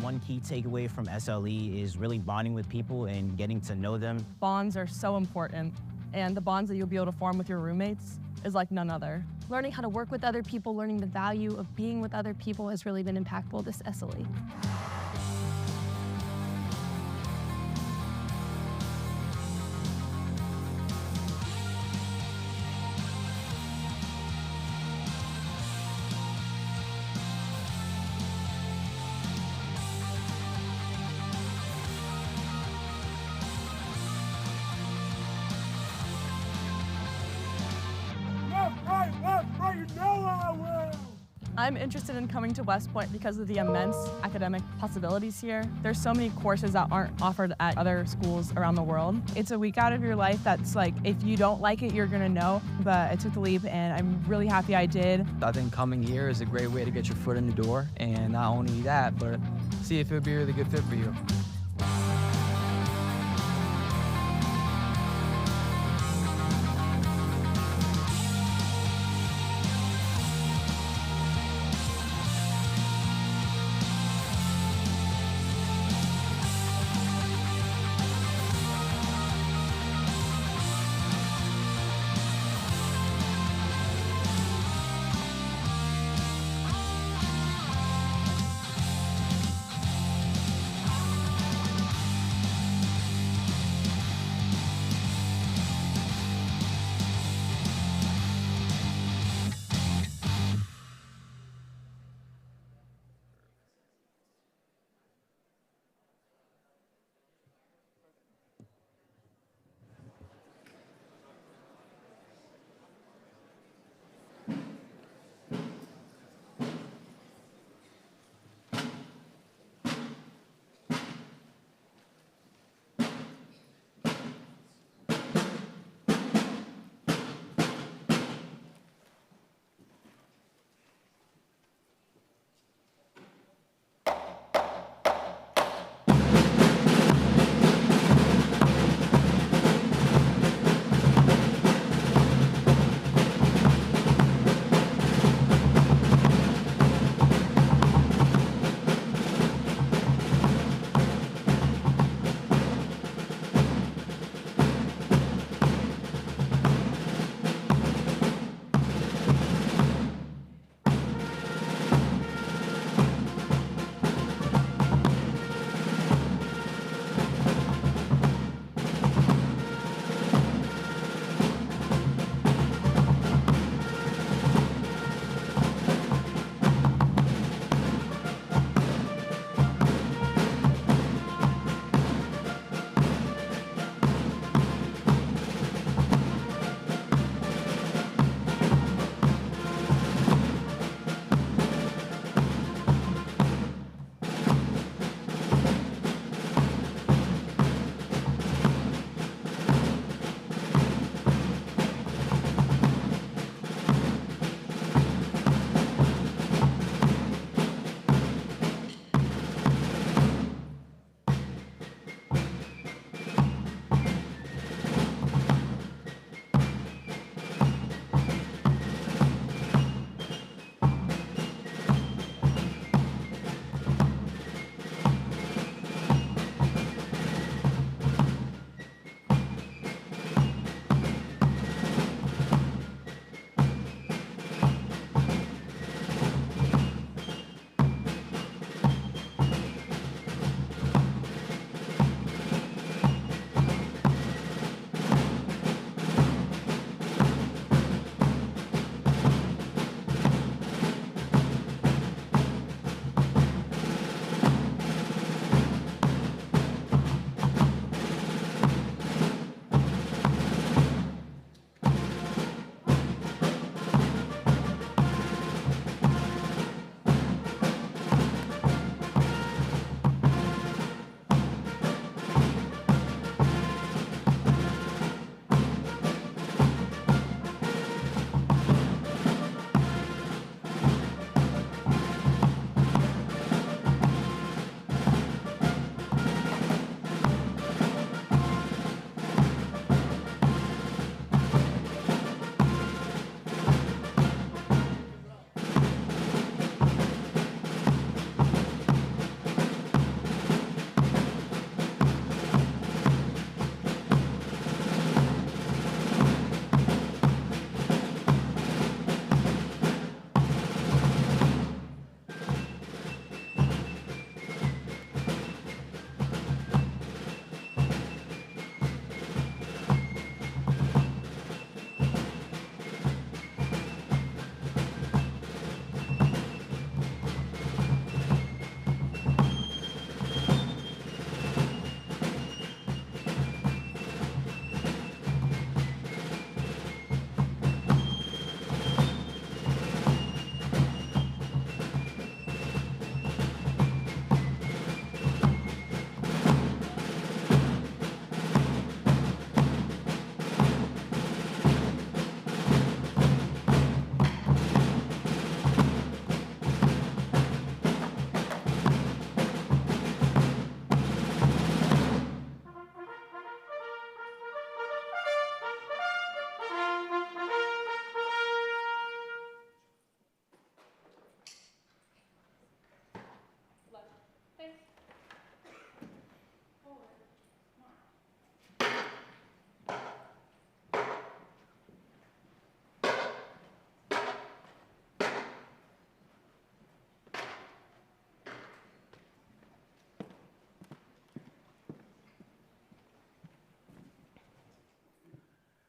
One key takeaway from SLE is really bonding with people and getting to know them. Bonds are so important, and the bonds that you'll be able to form with your roommates is like none other. Learning how to work with other people, learning the value of being with other people has really been impactful this SLE. I'm interested in coming to West Point because of the immense academic possibilities here. There's so many courses that aren't offered at other schools around the world. It's a week out of your life that's like, if you don't like it, you're gonna know. But I took the leap and I'm really happy I did. I think coming here is a great way to get your foot in the door, and not only that, but see if it would be a really good fit for you.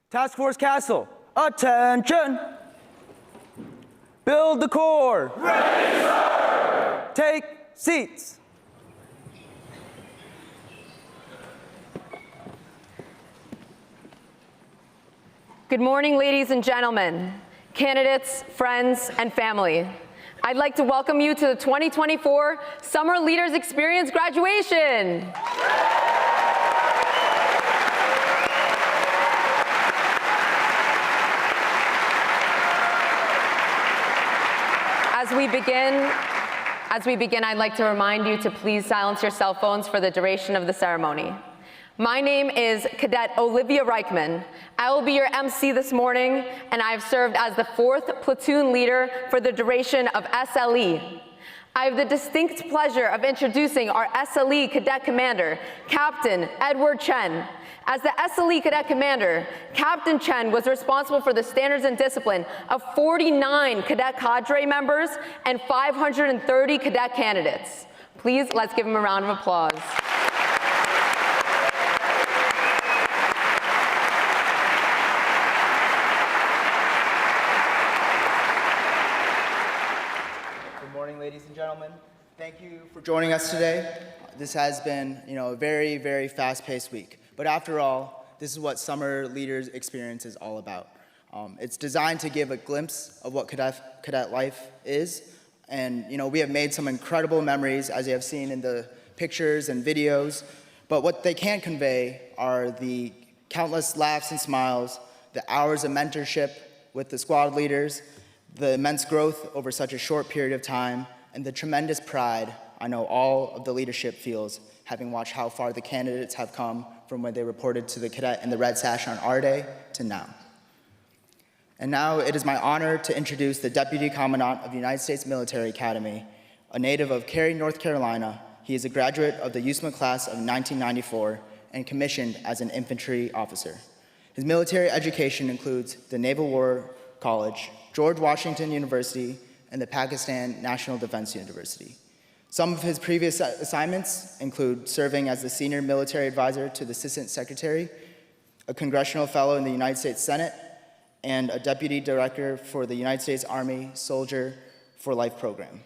Task Force Castle, attention! Build the core. Ready, sir! Take seats. Good morning, ladies and gentlemen, candidates, friends, and family. I'd like to welcome you to the 2024 Summer Leaders Experience graduation. As we begin, I'd like to remind you to please silence your cell phones for the duration of the ceremony. My name is Cadet Olivia Reichman. I will be your MC this morning, and I have served as the 4th platoon leader for the duration of SLE. I have the distinct pleasure of introducing our SLE Cadet Commander, Captain Edward Chen. As the SLE Cadet Commander, Captain Chen was responsible for the standards and discipline of 49 cadet cadre members and 530 cadet candidates. Please, let's give him a round of applause. Good morning, ladies and gentlemen. Thank you for joining us today. This has been, a very, very fast-paced week. But after all, this is what Summer Leaders Experience is all about. It's designed to give a glimpse of what cadet life is. And we have made some incredible memories, as you have seen in the pictures and videos. But what they can't convey are the countless laughs and smiles, the hours of mentorship with the squad leaders, the immense growth over such a short period of time, and the tremendous pride I know all of the leadership feels, having watched how far the candidates have come from when they reported to the cadet in the red sash on our day to now. And now it is my honor to introduce the Deputy Commandant of the United States Military Academy, a native of Cary, North Carolina. He is a graduate of the USMA class of 1994 and commissioned as an infantry officer. His military education includes the Naval War College, George Washington University, and the Pakistan National Defense University. Some of his previous assignments include serving as the Senior Military Advisor to the Assistant Secretary, a Congressional Fellow in the United States Senate, and a Deputy Director for the United States Army Soldier for Life program.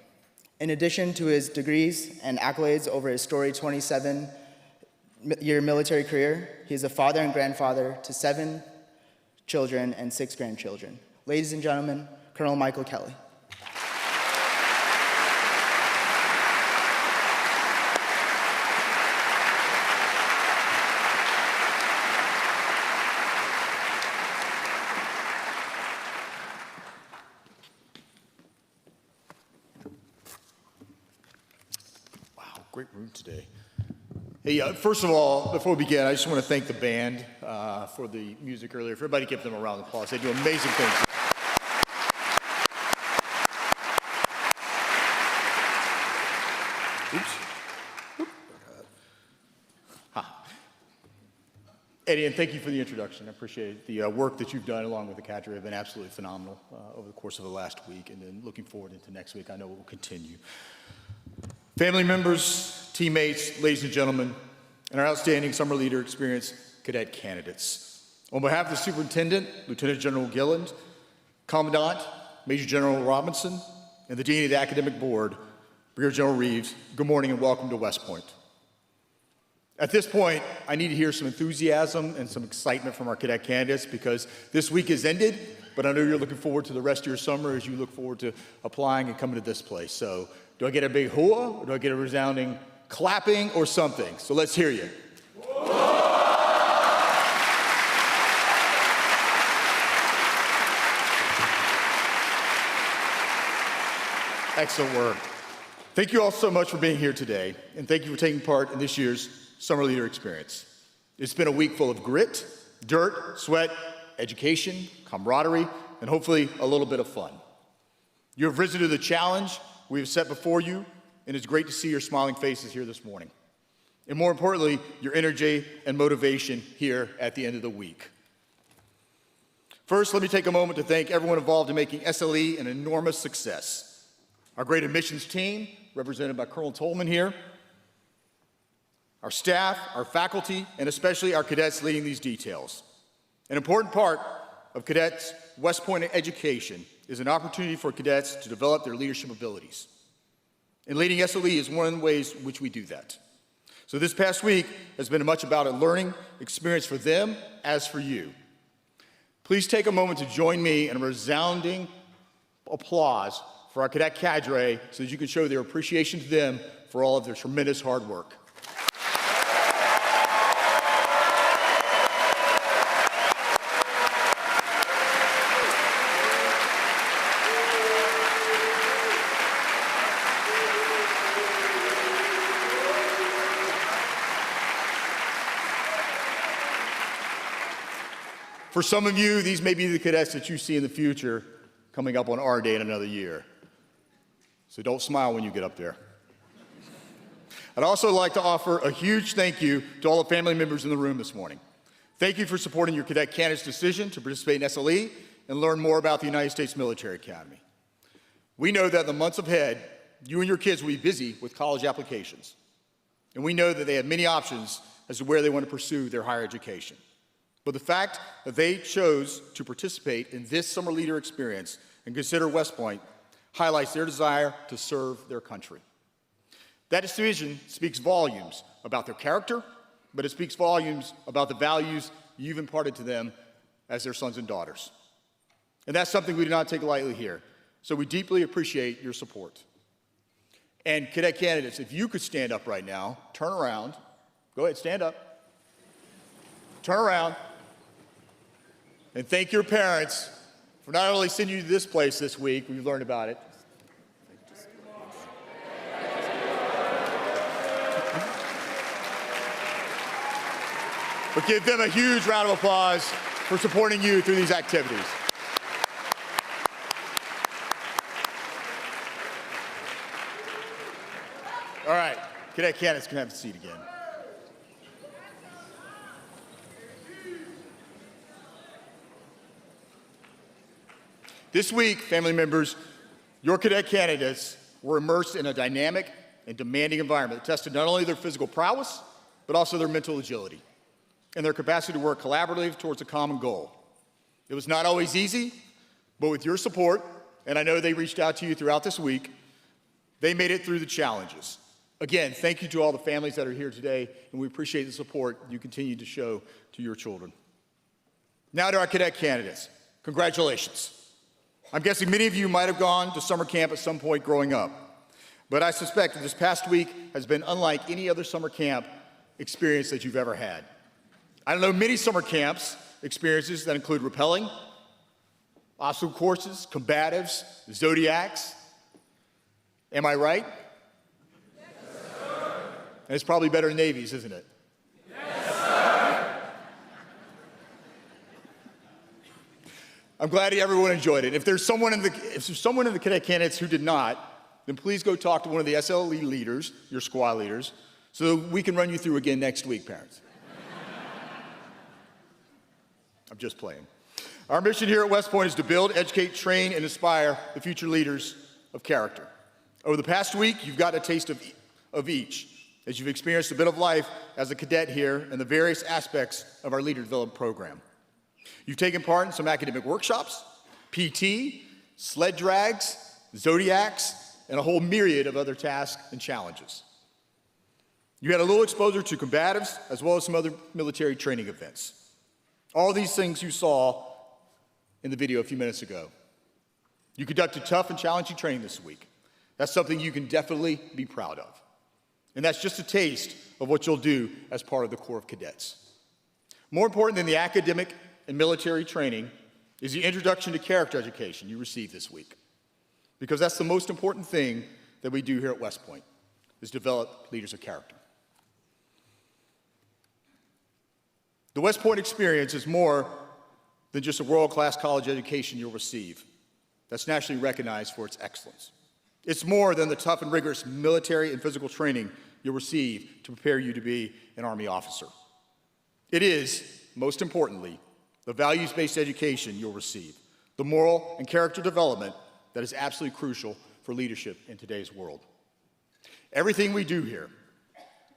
In addition to his degrees and accolades over his storied 27-year military career, he is a father and grandfather to 7 children and 6 grandchildren. Ladies and gentlemen, Colonel Michael Kelly. Great room today. Hey, first of all, before we begin, I just want to thank the band for the music earlier. For everybody, give them a round of applause. They do amazing things. Oops. Eddie, and thank you for the introduction. I appreciate the work that you've done along with the cadre. Have been absolutely phenomenal over the course of the last week, and then looking forward into next week. I know it will continue. Family members, teammates, ladies and gentlemen, and our outstanding Summer Leader Experience cadet candidates. On behalf of the Superintendent, Lieutenant General Gilland, Commandant, Major General Robinson, and the Dean of the Academic Board, Brigadier General Reeves, good morning and welcome to West Point. At this point, I need to hear some enthusiasm and some excitement from our cadet candidates because this week has ended, but I know you're looking forward to the rest of your summer as you look forward to applying and coming to this place. So, do I get a big hooah, or do I get a resounding clapping or something? So let's hear you. Excellent work. Thank you all so much for being here today, and thank you for taking part in this year's Summer Leader Experience. It's been a week full of grit, dirt, sweat, education, camaraderie, and hopefully a little bit of fun. You have risen to the challenge we have set before you, and it's great to see your smiling faces here this morning. And more importantly, your energy and motivation here at the end of the week. First, let me take a moment to thank everyone involved in making SLE an enormous success. Our great admissions team, represented by Colonel Tolman here, our staff, our faculty, and especially our cadets leading these details. An important part of cadets' West Point education is an opportunity for cadets to develop their leadership abilities. And leading SLE is one of the ways in which we do that. So this past week has been much about a learning experience for them as for you. Please take a moment to join me in a resounding applause for our cadet cadre so that you can show their appreciation to them for all of their tremendous hard work. For some of you, these may be the cadets that you see in the future coming up on our day in another year. So don't smile when you get up there. I'd also like to offer a huge thank you to all the family members in the room this morning. Thank you for supporting your cadet candidate's decision to participate in SLE and learn more about the United States Military Academy. We know that in the months ahead, you and your kids will be busy with college applications. And we know that they have many options as to where they want to pursue their higher education. But the fact that they chose to participate in this summer leader experience and consider West Point highlights their desire to serve their country. That decision speaks volumes about their character, but it speaks volumes about the values you've imparted to them as their sons and daughters. And that's something we do not take lightly here. So we deeply appreciate your support. And cadet candidates, if you could stand up right now, turn around. Go ahead, stand up. Turn around. And thank your parents for not only sending you to this place this week, we've learned about it, but give them a huge round of applause for supporting you through these activities. All right, cadet candidates can have a seat again. This week, family members, your cadet candidates were immersed in a dynamic and demanding environment that tested not only their physical prowess, but also their mental agility and their capacity to work collaboratively towards a common goal. It was not always easy, but with your support, and I know they reached out to you throughout this week, they made it through the challenges. Again, thank you to all the families that are here today, and we appreciate the support you continue to show to your children. Now to our cadet candidates, congratulations. I'm guessing many of you might have gone to summer camp at some point growing up, but I suspect that this past week has been unlike any other summer camp experience that you've ever had. I know many summer camps experiences that include rappelling, obstacle courses, combatives, zodiacs. Am I right? Yes, sir. And it's probably better than Navy's, isn't it? Yes, sir. I'm glad everyone enjoyed it. If there's someone in the cadet candidates who did not, then please go talk to one of the SLE leaders, your squad leaders, so that we can run you through again next week, parents. I'm just playing. Our mission here at West Point is to build, educate, train, and inspire the future leaders of character. Over the past week, you've got a taste of each, as you've experienced a bit of life as a cadet here and the various aspects of our leader development program. You've taken part in some academic workshops, PT, sled drags, zodiacs, and a whole myriad of other tasks and challenges. You had a little exposure to combatives as well as some other military training events. All these things you saw in the video a few minutes ago. You conducted tough and challenging training this week. That's something you can definitely be proud of. And that's just a taste of what you'll do as part of the Corps of Cadets. More important than the academic and military training is the introduction to character education you received this week. Because that's the most important thing that we do here at West Point, is develop leaders of character. The West Point experience is more than just a world-class college education you'll receive that's nationally recognized for its excellence. It's more than the tough and rigorous military and physical training you'll receive to prepare you to be an Army officer. It is, most importantly, the values-based education you'll receive, the moral and character development that is absolutely crucial for leadership in today's world. Everything we do here,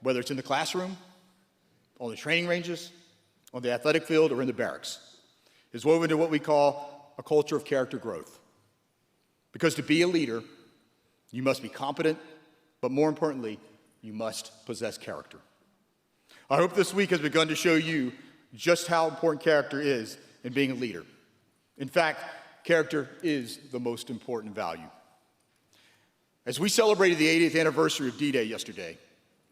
whether it's in the classroom, on the training ranges, on the athletic field, or in the barracks, is woven into what we call a culture of character growth. Because to be a leader, you must be competent, but more importantly, you must possess character. I hope this week has begun to show you just how important character is in being a leader. In fact, character is the most important value. As we celebrated the 80th anniversary of D-Day yesterday,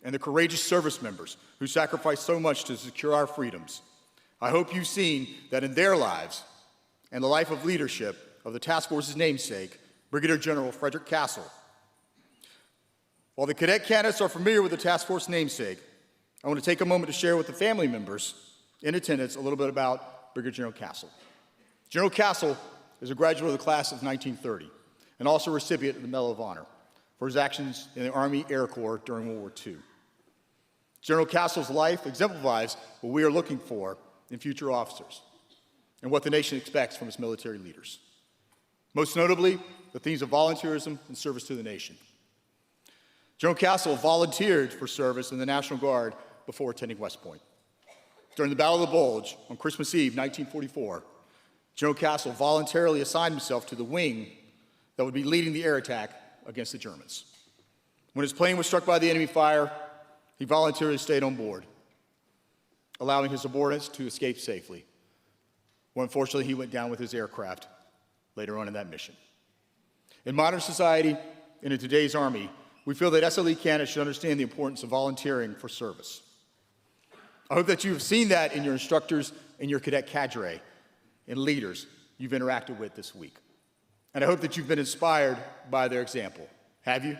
and the courageous service members who sacrificed so much to secure our freedoms, I hope you've seen that in their lives and the life of leadership of the task force's namesake, Brigadier General Frederick Castle. While the cadet candidates are familiar with the task force namesake, I want to take a moment to share with the family members in attendance a little bit about Brigadier General Castle. General Castle is a graduate of the class of 1930 and also a recipient of the Medal of Honor for his actions in the Army Air Corps during World War II. General Castle's life exemplifies what we are looking for in future officers and what the nation expects from its military leaders. Most notably, the themes of volunteerism and service to the nation. General Castle volunteered for service in the National Guard before attending West Point. During the Battle of the Bulge on Christmas Eve, 1944, General Castle voluntarily assigned himself to the wing that would be leading the air attack against the Germans. When his plane was struck by the enemy fire, he voluntarily stayed on board, allowing his subordinates to escape safely. Well, unfortunately, he went down with his aircraft later on in that mission. In modern society and in today's Army, we feel that SLE candidates should understand the importance of volunteering for service. I hope that you have seen that in your instructors and your cadet cadre and leaders you've interacted with this week. And I hope that you've been inspired by their example. Have you?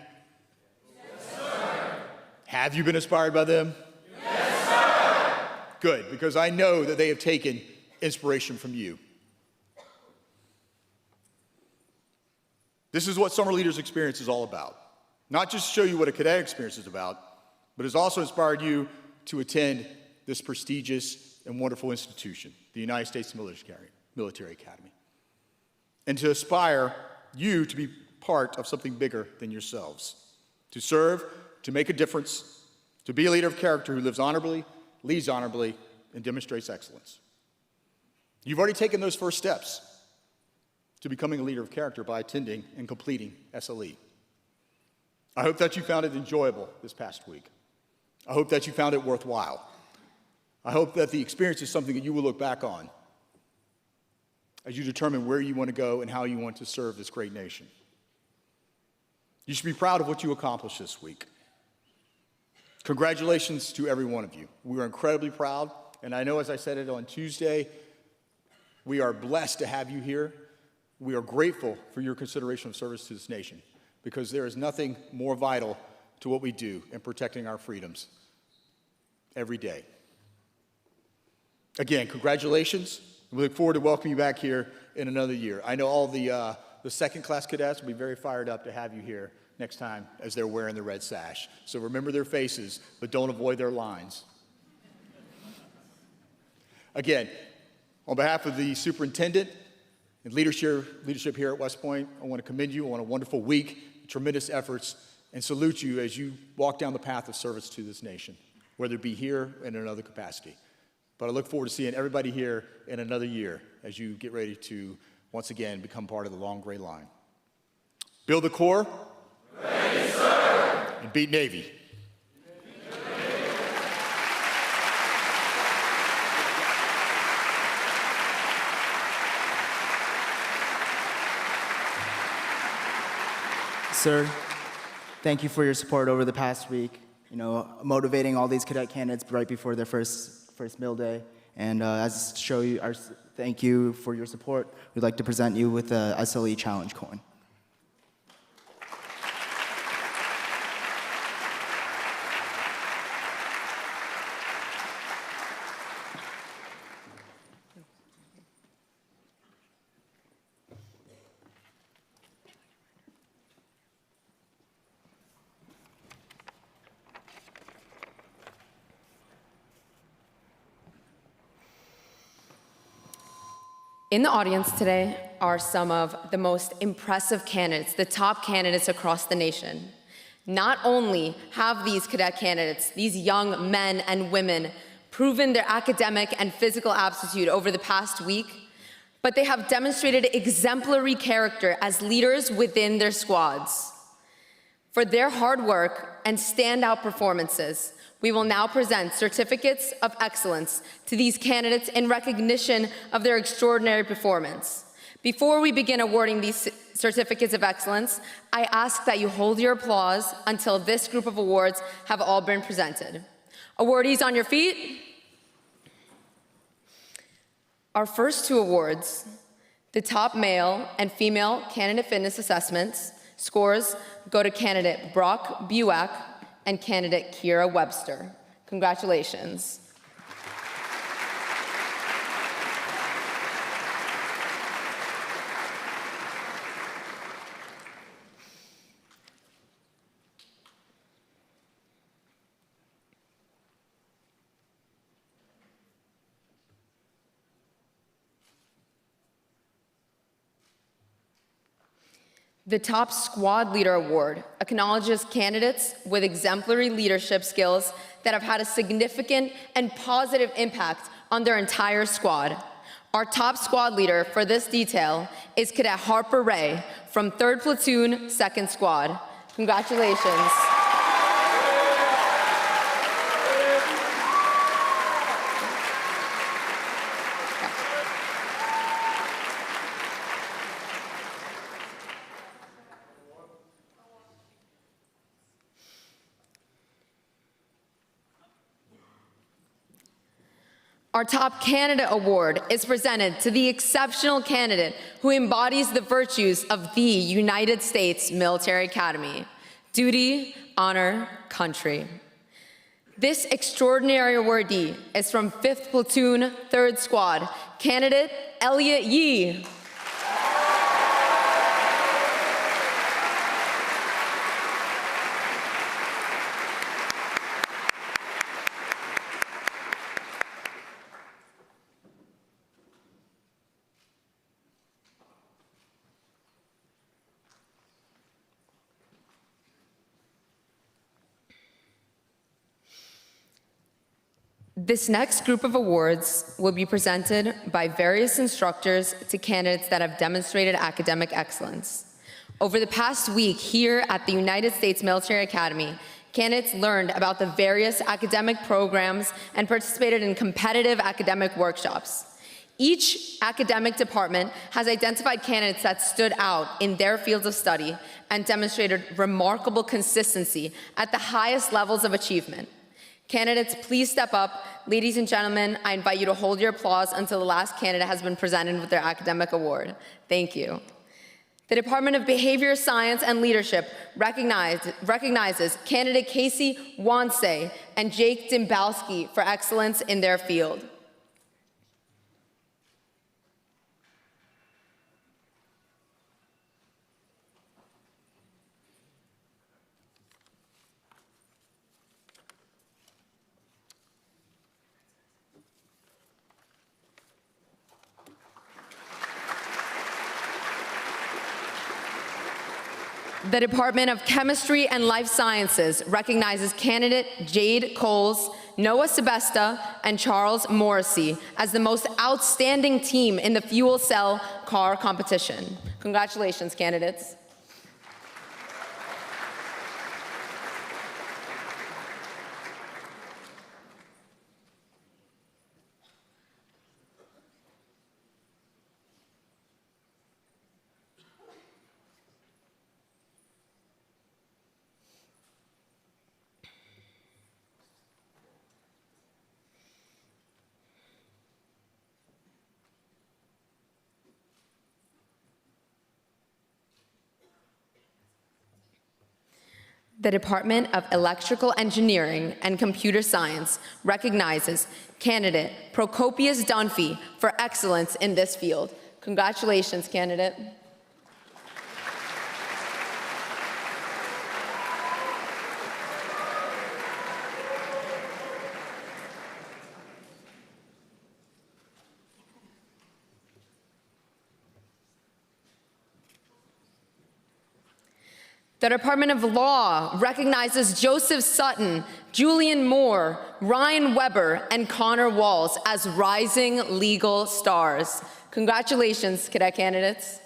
Yes, sir. Have you been inspired by them? Yes, sir. Good, because I know that they have taken inspiration from you. This is what Summer Leaders Experience is all about. Not just to show you what a cadet experience is about, but it's also inspired you to attend this prestigious and wonderful institution, the United States Military Academy, and to aspire you to be part of something bigger than yourselves, to serve, to make a difference, to be a leader of character who lives honorably, leads honorably, and demonstrates excellence. You've already taken those first steps to becoming a leader of character by attending and completing SLE. I hope that you found it enjoyable this past week. I hope that you found it worthwhile. I hope that the experience is something that you will look back on as you determine where you want to go and how you want to serve this great nation. You should be proud of what you accomplished this week. Congratulations to every one of you. We are incredibly proud, and I know, as I said it on Tuesday, we are blessed to have you here. We are grateful for your consideration of service to this nation, because there is nothing more vital to what we do in protecting our freedoms every day. Again, congratulations. We look forward to welcoming you back here in another year. I know all the second-class cadets will be very fired up to have you here next time as they're wearing the red sash. So remember their faces, but don't avoid their lines. Again, on behalf of the superintendent and leadership here at West Point, I want to commend you on a wonderful week, tremendous efforts, and salute you as you walk down the path of service to this nation, whether it be here in another capacity. But I look forward to seeing everybody here in another year as you get ready to, once again, become part of the long gray line. Build the Corps. Ready, sir. And beat Navy. Sir, thank you for your support over the past week, motivating all these cadet candidates right before their first meal day. And as to show you our thank you for your support, we'd like to present you with the SLE Challenge Coin. In the audience today are some of the most impressive candidates, the top candidates across the nation. Not only have these cadet candidates, these young men and women, proven their academic and physical aptitude over the past week, but they have demonstrated exemplary character as leaders within their squads. For their hard work and standout performances, we will now present certificates of excellence to these candidates in recognition of their extraordinary performance. Before we begin awarding these certificates of excellence, I ask that you hold your applause until this group of awards have all been presented. Awardees on your feet. Our first two awards, the top male and female candidate fitness assessments, scores go to candidate Brock Buack and candidate Kira Webster. Congratulations. The Top Squad Leader Award acknowledges candidates with exemplary leadership skills that have had a significant and positive impact on their entire squad. Our top squad leader for this detail is Cadet Harper Ray from 3rd Platoon, 2nd Squad. Congratulations. Our top candidate award is presented to the exceptional candidate who embodies the virtues of the United States Military Academy: duty, honor, country. This extraordinary awardee is from 5th Platoon, 3rd Squad, candidate Elliot Yee. This next group of awards will be presented by various instructors to candidates that have demonstrated academic excellence. Over the past week here at the United States Military Academy, candidates learned about the various academic programs and participated in competitive academic workshops. Each academic department has identified candidates that stood out in their fields of study and demonstrated remarkable consistency at the highest levels of achievement. Candidates, please step up. Ladies and gentlemen, I invite you to hold your applause until the last candidate has been presented with their academic award. Thank you. The Department of Behavior Science and Leadership recognizes candidate Casey Wansey and Jake Dimbalski for excellence in their field. The Department of Chemistry and Life Sciences recognizes candidate Jade Coles, Noah Sebesta, and Charles Morrissey as the most outstanding team in the fuel cell car competition. Congratulations, candidates. The Department of Electrical Engineering and Computer Science recognizes candidate Procopius Dunphy for excellence in this field. Congratulations, candidate. The Department of Law recognizes Joseph Sutton, Julian Moore, Ryan Weber, and Connor Walls as rising legal stars. Congratulations, cadet candidates.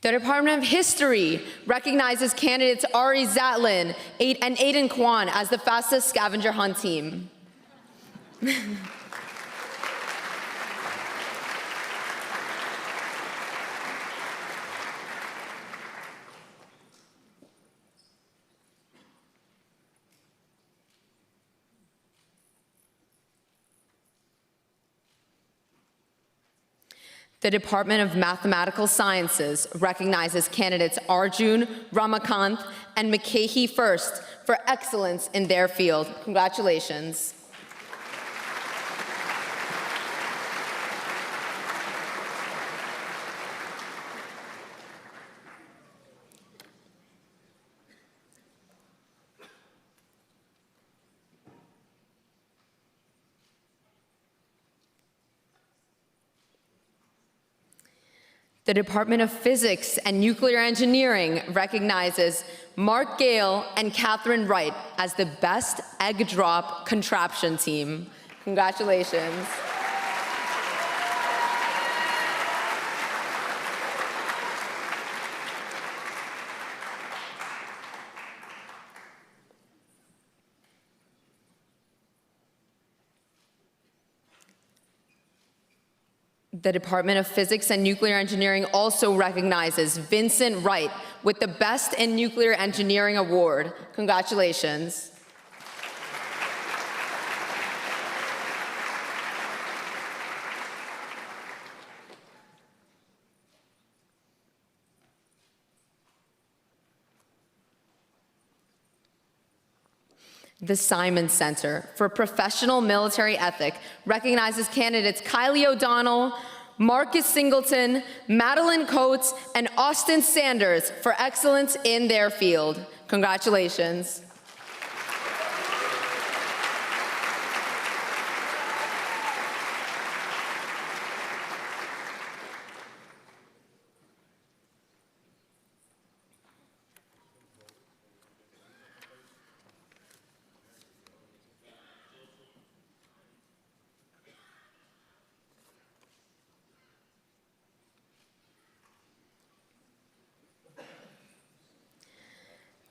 The Department of History recognizes candidates Ari Zatlin and Aiden Kwan as the fastest scavenger hunt team. The Department of Mathematical Sciences recognizes candidates Arjun Ramakanth and McKahey First for excellence in their field. Congratulations. The Department of Physics and Nuclear Engineering recognizes Mark Gale and Catherine Wright as the best egg drop contraption team. Congratulations. The Department of Physics and Nuclear Engineering also recognizes Vincent Wright with the Best in Nuclear Engineering Award. Congratulations. The Simon Center for Professional Military Ethic recognizes candidates Kylie O'Donnell, Marcus Singleton, Madeline Coates, and Austin Sanders for excellence in their field. Congratulations.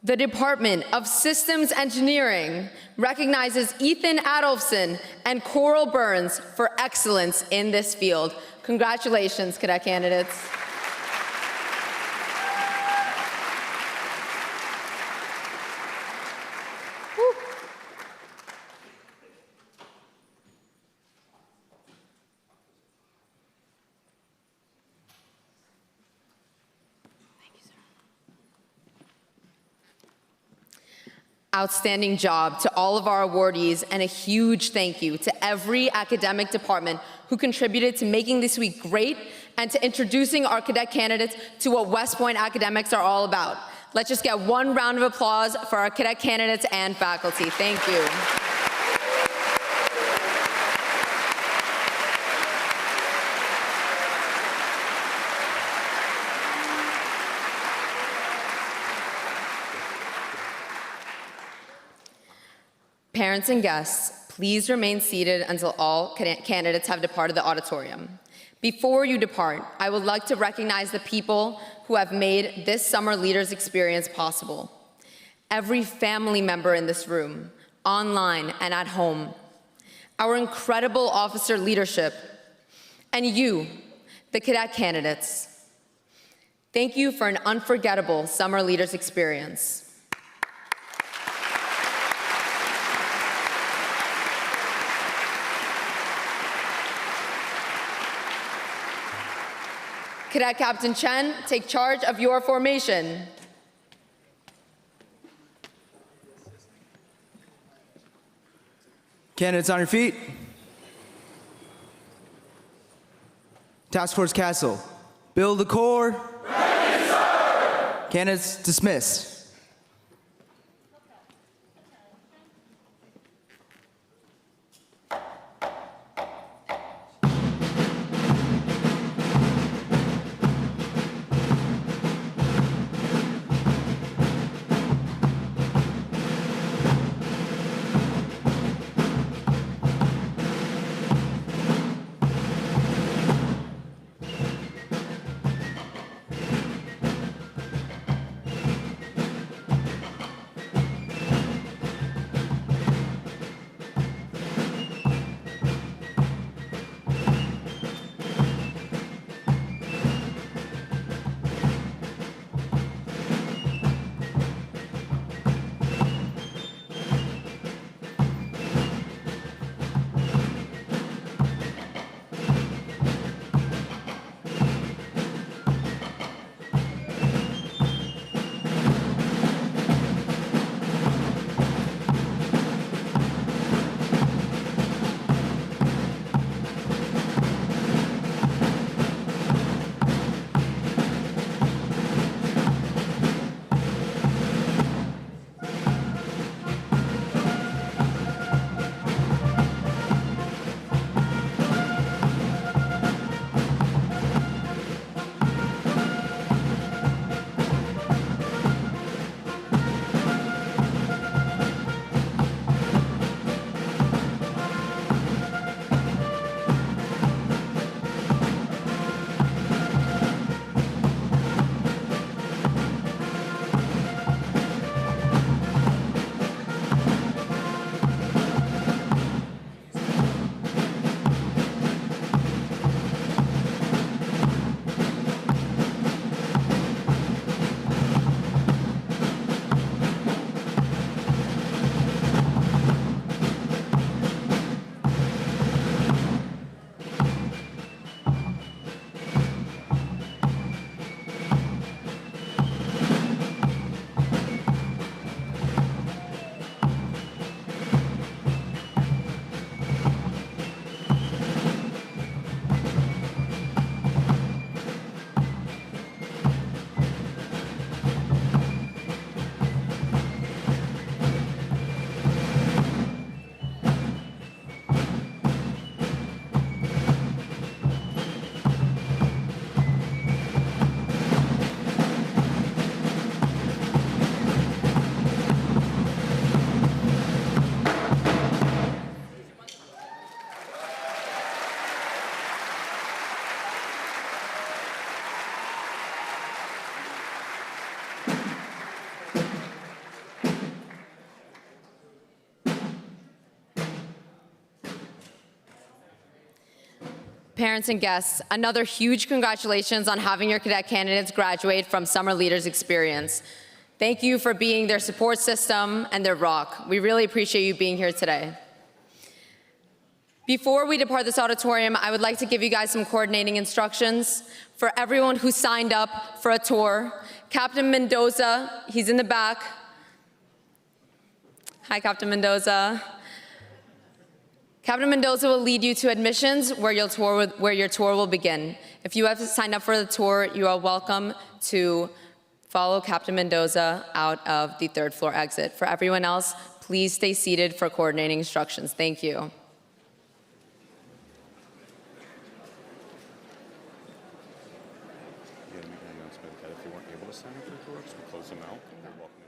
The Department of Systems Engineering recognizes Ethan Adolphson and Coral Burns for excellence in this field. Congratulations, cadet candidates. Outstanding job to all of our awardees, and a huge thank you to every academic department who contributed to making this week great and to introducing our cadet candidates to what West Point academics are all about. Let's just get one round of applause for our cadet candidates and faculty. Thank you. Parents and guests, please remain seated until all candidates have departed the auditorium. Before you depart, I would like to recognize the people who have made this summer leaders experience possible. Every family member in this room, online and at home, our incredible officer leadership, and you, the cadet candidates. Thank you for an unforgettable summer leaders experience. Cadet Captain Chen, take charge of your formation. Candidates on your feet. Task Force Castle, build the core. Ready, sir. Candidates dismissed. Parents and guests, another huge congratulations on having your cadet candidates graduate from Summer Leaders Experience. Thank you for being their support system and their rock. We really appreciate you being here today. Before we depart this auditorium, I would like to give you guys some coordinating instructions. For everyone who signed up for a tour, Captain Mendoza, he's in the back. Hi, Captain Mendoza. Captain Mendoza will lead you to admissions where your tour will begin. If you have to sign up for the tour, you are welcome to follow Captain Mendoza out of the third floor exit. For everyone else, please stay seated for coordinating instructions. Thank you. You have any announcement that if you weren't able to sign up for tours, we close them out. You're welcome.